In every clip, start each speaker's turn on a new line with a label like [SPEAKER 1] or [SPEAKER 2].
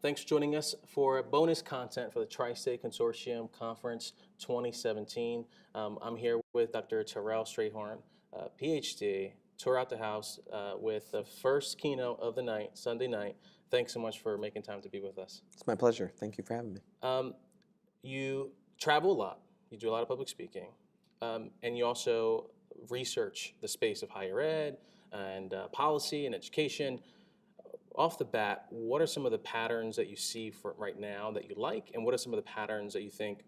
[SPEAKER 1] Thanks for joining us for bonus content for the Tri-State Consortium Conference 2017. I'm here with Dr. Terrell Strayhorn, PhD, tour out the house with the first keynote of the night, Sunday night. Thanks so much for making time to be with us.
[SPEAKER 2] It's my pleasure. Thank you for having me.
[SPEAKER 1] You travel a lot, you do a lot of public speaking, and you also research the space of higher ed and policy and education. Off the bat, what are some of the patterns that you see for right now that you like, and what are some of the patterns that you think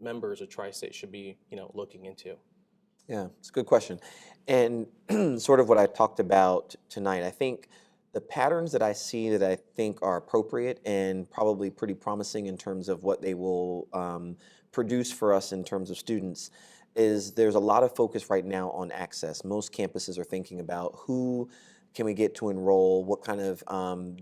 [SPEAKER 1] members of Tri-State should be, looking into?
[SPEAKER 2] Yeah, it's a good question. And sort of what I talked about tonight, I think the patterns that I see that I think are appropriate and probably pretty promising in terms of what they will produce for us in terms of students is there's a lot of focus right now on access. Most campuses are thinking about who can we get to enroll, what kind of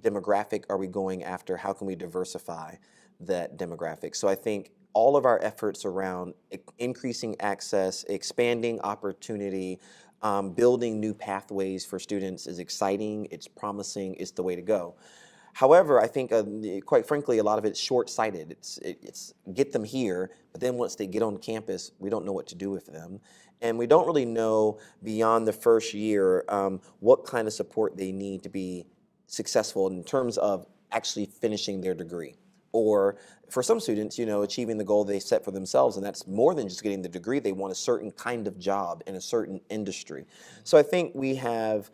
[SPEAKER 2] demographic are we going after, how can we diversify that demographic. So I think all of our efforts around increasing access, expanding opportunity, building new pathways for students is exciting, it's promising, it's the way to go. However, I think, quite frankly, a lot of it's short-sighted. It's get them here, but then once they get on campus, we don't know what to do with them. And we don't really know beyond the first year what kind of support they need to be successful in terms of actually finishing their degree. Or for some students, achieving the goal they set for themselves, and that's more than just getting the degree. They want a certain kind of job in a certain industry. So I think we have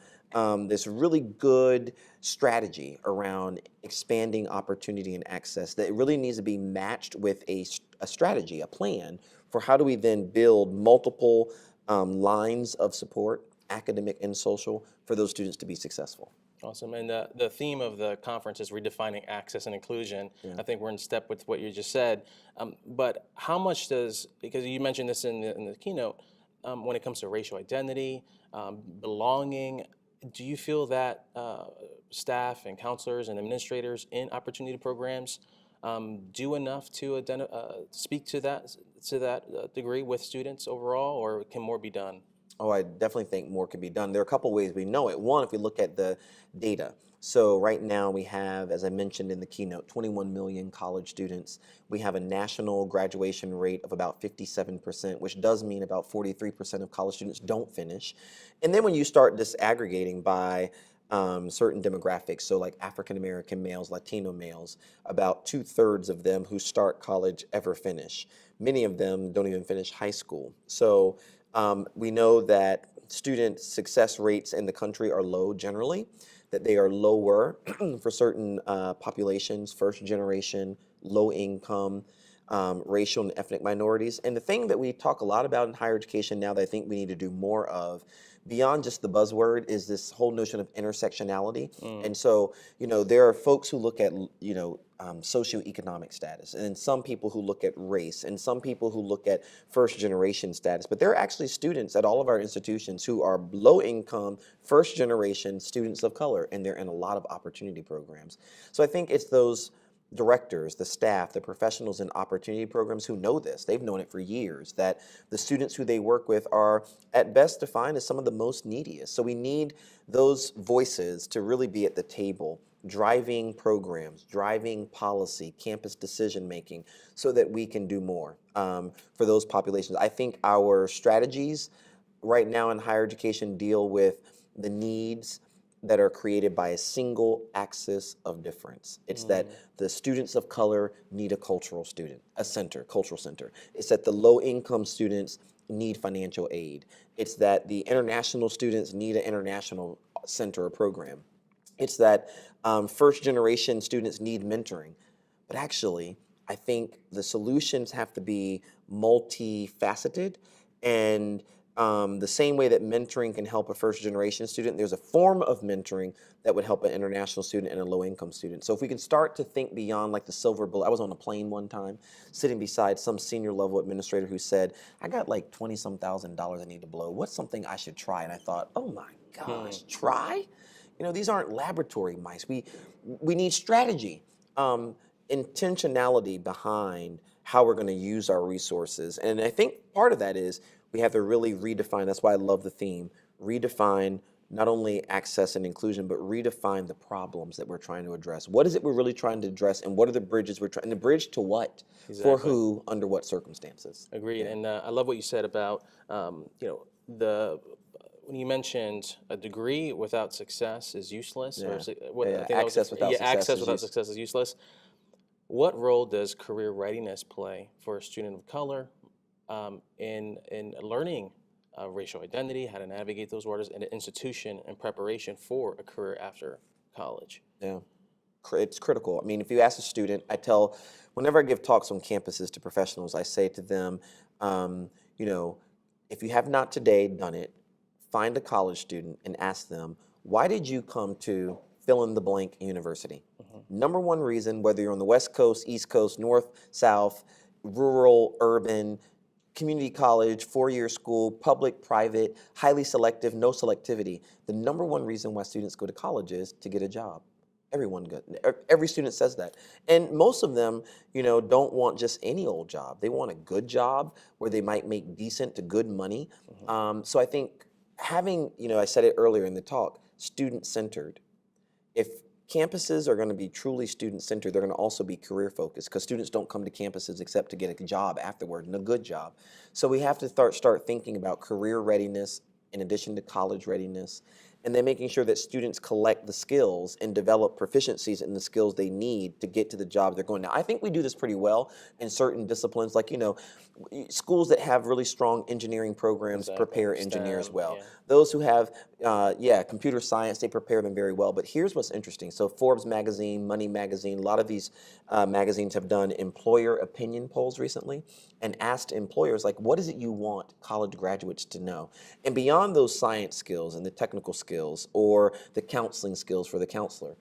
[SPEAKER 2] this really good strategy around expanding opportunity and access that really needs to be matched with a strategy, a plan for how do we then build multiple lines of support, academic and social, for those students to be successful.
[SPEAKER 1] Awesome. And the theme of the conference is redefining access and inclusion. Yeah. I think we're in step with what you just said. But how much does, because you mentioned this in the keynote, when it comes to racial identity, belonging, do you feel that staff and counselors and administrators in opportunity programs do enough to speak to that degree with students overall, or can more be done?
[SPEAKER 2] Oh, I definitely think more can be done. There are a couple ways we know it. One, if we look at the data. So right now we have, as I mentioned in the keynote, 21 million college students. We have a national graduation rate of about 57%, which does mean about 43% of college students don't finish. And then when you start disaggregating by certain demographics, so like African American males, Latino males, about 2/3 of them who start college ever finish. Many of them don't even finish high school. So we know that student success rates in the country are low generally, that they are lower for certain populations, first generation, low income, racial and ethnic minorities. And the thing that we talk a lot about in higher education now that I think we need to do more of, beyond just the buzzword, is this whole notion of intersectionality. And so, there are folks who look at, socioeconomic status, and then some people who look at race, and some people who look at first generation status. But there are actually students at all of our institutions who are low income, first generation students of color, and they're in a lot of opportunity programs. So I think it's those directors, the staff, the professionals in opportunity programs who know this. They've known it for years, that the students who they work with are at best defined as some of the most neediest. So we need those voices to really be at the table, driving programs, driving policy, campus decision making, so that we can do more for those populations. I think our strategies right now in higher education deal with the needs that are created by a single axis of difference. It's that the students of color need a cultural center. It's that the low-income students need financial aid. It's that the international students need an international center or program. It's that first-generation students need mentoring. But actually, I think the solutions have to be multifaceted, and the same way that mentoring can help a first-generation student, there's a form of mentoring that would help an international student and a low-income student. So if we can start to think beyond like the silver bullet. I was on a plane one time, sitting beside some senior-level administrator who said, I got like $20-some thousand I need to blow. What's something I should try? And I thought, oh my gosh, try? These aren't laboratory mice. We need strategy, intentionality behind how we're going to use our resources. And I think part of that is we have to really redefine, that's why I love the theme, redefine not only access and inclusion, but redefine the problems that we're trying to address. What is it we're really trying to address, and what are the bridges we're trying? And the bridge to what? For
[SPEAKER 1] Exactly.
[SPEAKER 2] who? Under what circumstances?
[SPEAKER 1] Agreed.
[SPEAKER 2] Yeah.
[SPEAKER 1] And I love what you said about, the when you mentioned a degree without success is useless, or
[SPEAKER 2] Yeah.
[SPEAKER 1] what I
[SPEAKER 2] Yeah.
[SPEAKER 1] think that was,
[SPEAKER 2] Access without success
[SPEAKER 1] access
[SPEAKER 2] is
[SPEAKER 1] without
[SPEAKER 2] use.
[SPEAKER 1] success is useless. What role does career readiness play for a student of color in learning racial identity, how to navigate those waters in an institution in preparation for a career after college?
[SPEAKER 2] Yeah. It's critical. I mean, if you ask a student, whenever I give talks on campuses to professionals, I say to them, um, you know, if you have not today done it, find a college student and ask them, why did you come to fill in the blank university? Number one reason, whether you're on the West Coast, East Coast, North, South, rural, urban, community college, four-year school, public, private, highly selective, no selectivity. The number one reason why students go to college is to get a job. Every student says that. And most of them, don't want just any old job. They want a good job where they might make decent to good money. So I think having, I said it earlier in the talk, student-centered. If campuses are going to be truly student-centered, they're going to also be career-focused because students don't come to campuses except to get a job afterward, and a good job. So we have to start thinking about career readiness in addition to college readiness, and then making sure that students collect the skills and develop proficiencies in the skills they need to get to the jobs they're going. Now, I think we do this pretty well in certain disciplines, like, schools that have really strong engineering programs
[SPEAKER 1] Exactly.
[SPEAKER 2] prepare engineers
[SPEAKER 1] STEM,
[SPEAKER 2] well.
[SPEAKER 1] yeah.
[SPEAKER 2] Those who have, computer science, they prepare them very well. But here's what's interesting. So Forbes magazine, Money magazine, a lot of these magazines have done employer opinion polls recently and asked employers, like, what is it you want college graduates to know? And beyond those science skills and the technical skills or the counseling skills for the counselor,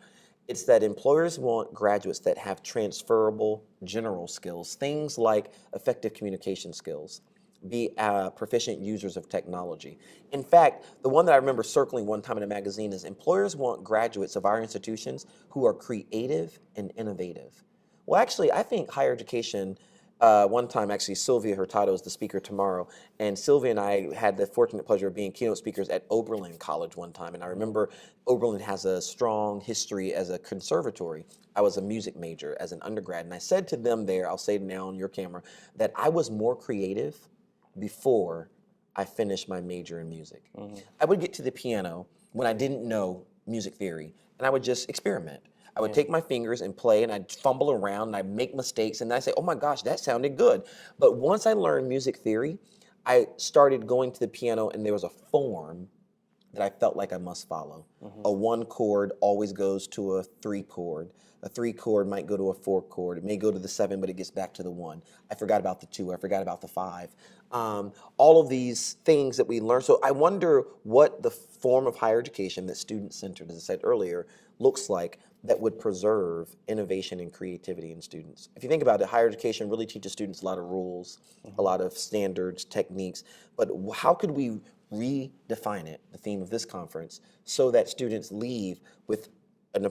[SPEAKER 2] it's that employers want graduates that have transferable general skills, things like effective communication skills, be proficient users of technology. In fact, the one that I remember circling one time in a magazine is employers want graduates of our institutions who are creative and innovative. Well, actually, I think higher education, one time actually Sylvia Hurtado is the speaker tomorrow, and Sylvia and I had the fortunate pleasure of being keynote speakers at Oberlin College one time, and I remember Oberlin has a strong history as a conservatory. I was a music major as an undergrad, and I said to them there, I'll say it now on your camera, that I was more creative before I finished my major in music. I would get to the piano when I didn't know music theory, and I would just experiment. I would take my fingers and play, and I'd fumble around, and I'd make mistakes, and I'd say, oh my gosh, that sounded good. But once I learned music theory, I started going to the piano, and there was a form that I felt like I must follow. A one chord always goes to a three chord. A three chord might go to a four chord. It may go to the seven, but it gets back to the one. I forgot about the two. I forgot about the five. All of these things that we learn. So I wonder what the form of higher education that's student-centered, as I said earlier, looks like that would preserve innovation and creativity in students. If you think about it, higher education really teaches students a lot of rules, a lot of standards, techniques, but how could we redefine it, the theme of this conference, so that students leave with an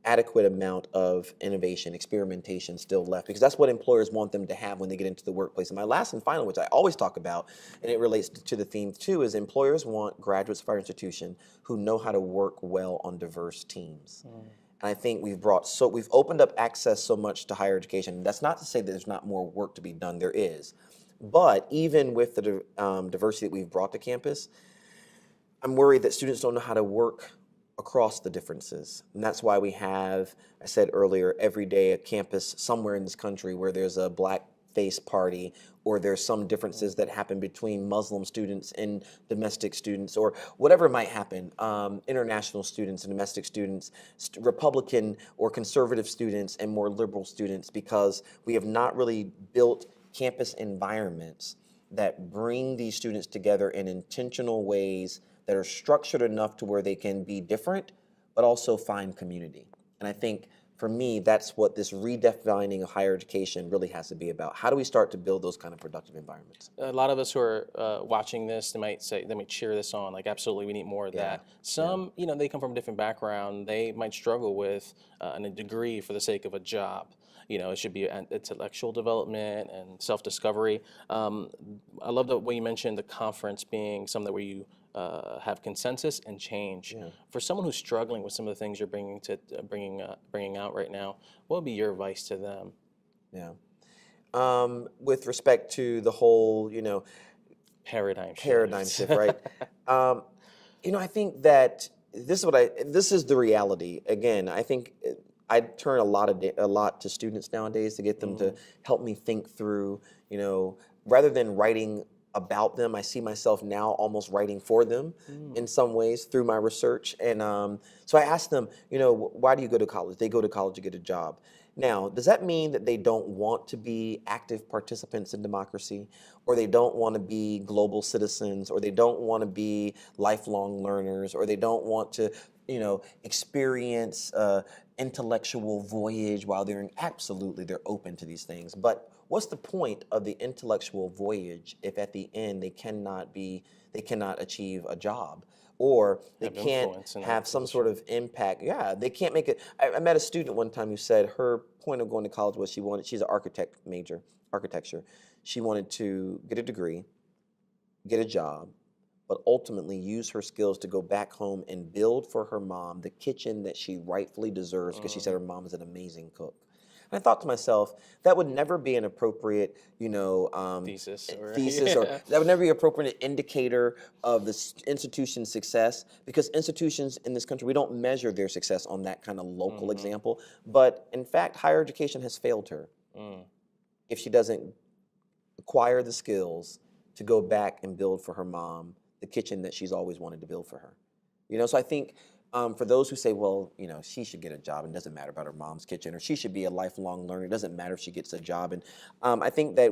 [SPEAKER 2] adequate amount of innovation, experimentation still left, because that's what employers want them to have when they get into the workplace. And my last and final, which I always talk about, and it relates to the theme too, is employers want graduates of our institution who know how to work well on diverse teams. And I think we've opened up access so much to higher education. That's not to say that there's not more work to be done, there is. But even with the diversity that we've brought to campus, I'm worried that students don't know how to work across the differences. And that's why we have, I said earlier, every day a campus somewhere in this country where there's a black face party, or there's some differences that happen between Muslim students and domestic students, or whatever might happen, international students and domestic students, Republican or conservative students and more liberal students, because we have not really built campus environments that bring these students together in intentional ways that are structured enough to where they can be different, but also find community. And I think for me, that's what this redefining of higher education really has to be about. How do we start to build those kind of productive environments?
[SPEAKER 1] A lot of us who are watching this, they might cheer this on, like, absolutely, we need more of that. Some, they come from a different background. They might struggle with a degree for the sake of a job. It should be intellectual development and self-discovery. I love the way you mentioned the conference being something where you have consensus and change.
[SPEAKER 2] Yeah.
[SPEAKER 1] For someone who's struggling with some of the things you're bringing out right now, what would be your advice to them?
[SPEAKER 2] Yeah. With respect to the whole,
[SPEAKER 1] Paradigm
[SPEAKER 2] paradigm
[SPEAKER 1] shift.
[SPEAKER 2] shift, right? Um, I think that this is the reality. Again, I think I turn a lot to students nowadays to get them to help me think through, rather than writing about them, I see myself now almost writing for them in some ways through my research. And so I ask them, why do you go to college? They go to college to get a job. Now, does that mean that they don't want to be active participants in democracy, or they don't want to be global citizens, or they don't want to be lifelong learners, or they don't want to, experience intellectual voyage while absolutely they're open to these things. But what's the point of the intellectual voyage if at the end they cannot achieve a job? Or they
[SPEAKER 1] Have
[SPEAKER 2] can't
[SPEAKER 1] influence in a
[SPEAKER 2] have some sort
[SPEAKER 1] position.
[SPEAKER 2] of impact. Yeah, they can't make it. I met a student one time who said her point of going to college was she's an architecture. She wanted to get a degree, get a job, but ultimately use her skills to go back home and build for her mom the kitchen that she rightfully deserves because she said her mom is an amazing cook. And I thought to myself, that would never be an appropriate,
[SPEAKER 1] Thesis or
[SPEAKER 2] thesis, or
[SPEAKER 1] yeah.
[SPEAKER 2] that would never be an appropriate indicator of the institution's success, because institutions in this country, we don't measure their success on that kind of local example. But in fact, higher education has failed her if she doesn't acquire the skills to go back and build for her mom the kitchen that she's always wanted to build for her. So I think for those who say, well, she should get a job and it doesn't matter about her mom's kitchen, or she should be a lifelong learner, it doesn't matter if she gets a job. And I think that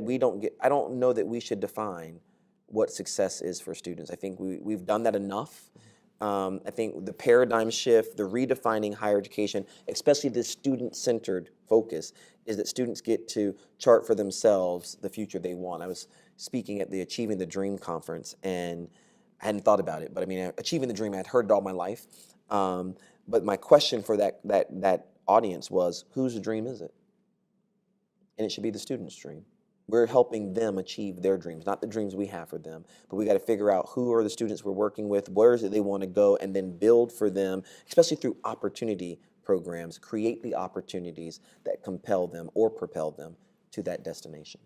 [SPEAKER 2] I don't know that we should define what success is for students. I think we've done that enough. I think the paradigm shift, the redefining higher education, especially the student-centered focus, is that students get to chart for themselves the future they want. I was speaking at the Achieving the Dream conference, and I hadn't thought about it, but I mean, achieving the dream, I'd heard it all my life. But my question for that audience was, whose dream is it? And it should be the student's dream. We're helping them achieve their dreams, not the dreams we have for them. But we got to figure out who are the students we're working with, where is it they want to go, and then build for them, especially through opportunity programs, create the opportunities that compel them or propel them to that destination.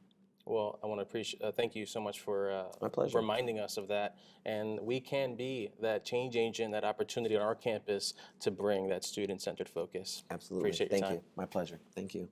[SPEAKER 1] Well, I want to thank you so much for
[SPEAKER 2] My pleasure.
[SPEAKER 1] reminding us of that. And we can be that change agent, that opportunity on our campus to bring that student-centered focus.
[SPEAKER 2] Absolutely.
[SPEAKER 1] Appreciate your
[SPEAKER 2] Thank
[SPEAKER 1] time.
[SPEAKER 2] you. My pleasure. Thank you.